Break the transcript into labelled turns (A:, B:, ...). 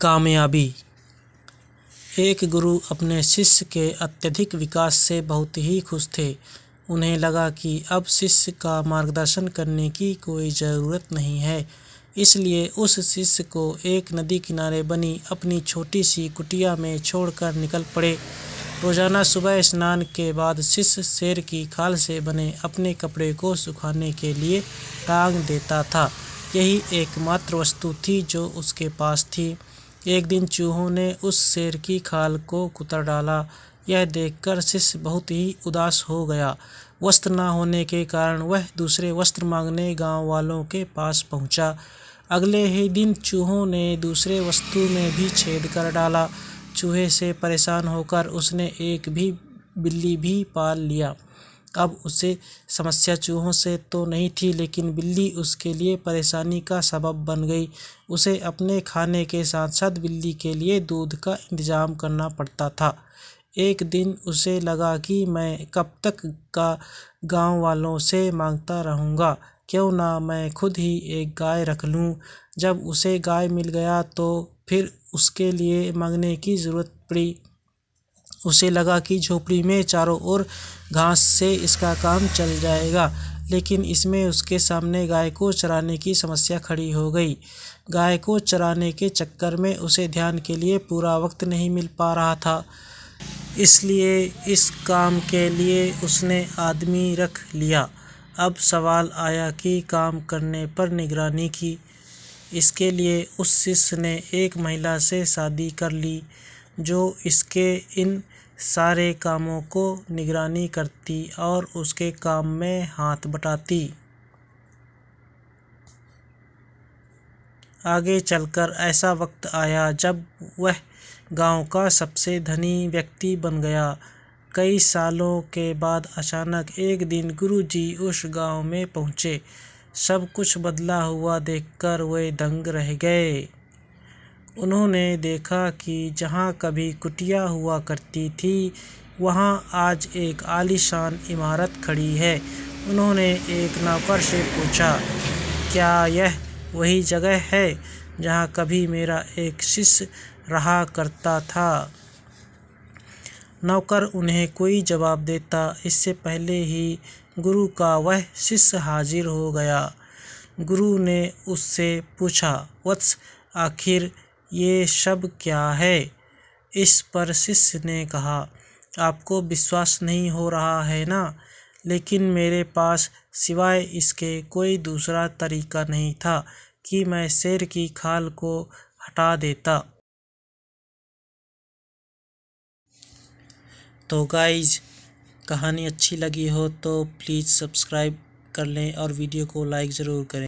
A: कामयाबी। एक गुरु अपने शिष्य के अत्यधिक विकास से बहुत ही खुश थे। उन्हें लगा कि अब शिष्य का मार्गदर्शन करने की कोई ज़रूरत नहीं है, इसलिए उस शिष्य को एक नदी किनारे बनी अपनी छोटी सी कुटिया में छोड़कर निकल पड़े। रोजाना सुबह स्नान के बाद शिष्य शेर की खाल से बने अपने कपड़े को सुखाने के लिए टांग देता था। यही एकमात्र वस्तु थी जो उसके पास थी। एक दिन चूहों ने उस शेर की खाल को कुतर डाला। यह देखकर शिष्य बहुत ही उदास हो गया। वस्त्र न होने के कारण वह दूसरे वस्त्र मांगने गांव वालों के पास पहुंचा। अगले ही दिन चूहों ने दूसरे वस्तु में भी छेद कर डाला। चूहे से परेशान होकर उसने एक भी बिल्ली भी पाल लिया। अब उसे समस्या चूहों से तो नहीं थी, लेकिन बिल्ली उसके लिए परेशानी का सबब बन गई। उसे अपने खाने के साथ साथ बिल्ली के लिए दूध का इंतजाम करना पड़ता था। एक दिन उसे लगा कि मैं कब तक का गांव वालों से मांगता रहूंगा, क्यों ना मैं खुद ही एक गाय रख लूं। जब उसे गाय मिल गया तो फिर उसके लिए मांगने की जरूरत पड़ी। उसे लगा कि झोपड़ी में चारों ओर घास से इसका काम चल जाएगा, लेकिन इसमें उसके सामने गाय को चराने की समस्या खड़ी हो गई। गाय को चराने के चक्कर में उसे ध्यान के लिए पूरा वक्त नहीं मिल पा रहा था, इसलिए इस काम के लिए उसने आदमी रख लिया। अब सवाल आया कि काम करने पर निगरानी की। इसके लिए उस शिष्य ने एक महिला से शादी कर ली जो इसके इन सारे कामों को निगरानी करती और उसके काम में हाथ बटाती। आगे चलकर ऐसा वक्त आया जब वह गांव का सबसे धनी व्यक्ति बन गया। कई सालों के बाद अचानक एक दिन गुरुजी उस गांव में पहुंचे। सब कुछ बदला हुआ देखकर वे दंग रह गए। उन्होंने देखा कि जहां कभी कुटिया हुआ करती थी, वहां आज एक आलीशान इमारत खड़ी है। उन्होंने एक नौकर से पूछा, क्या यह वही जगह है जहां कभी मेरा एक शिष्य रहा करता था? नौकर उन्हें कोई जवाब देता, इससे पहले ही गुरु का वह शिष्य हाजिर हो गया। गुरु ने उससे पूछा, वत्स, आखिर ये सब क्या है? इस पर शिष्य ने कहा, आपको विश्वास नहीं हो रहा है ना? लेकिन मेरे पास सिवाय इसके कोई दूसरा तरीका नहीं था कि मैं शेर की खाल को हटा देता। तो गाइज, कहानी अच्छी लगी हो तो प्लीज़ सब्सक्राइब कर लें और वीडियो को लाइक ज़रूर करें।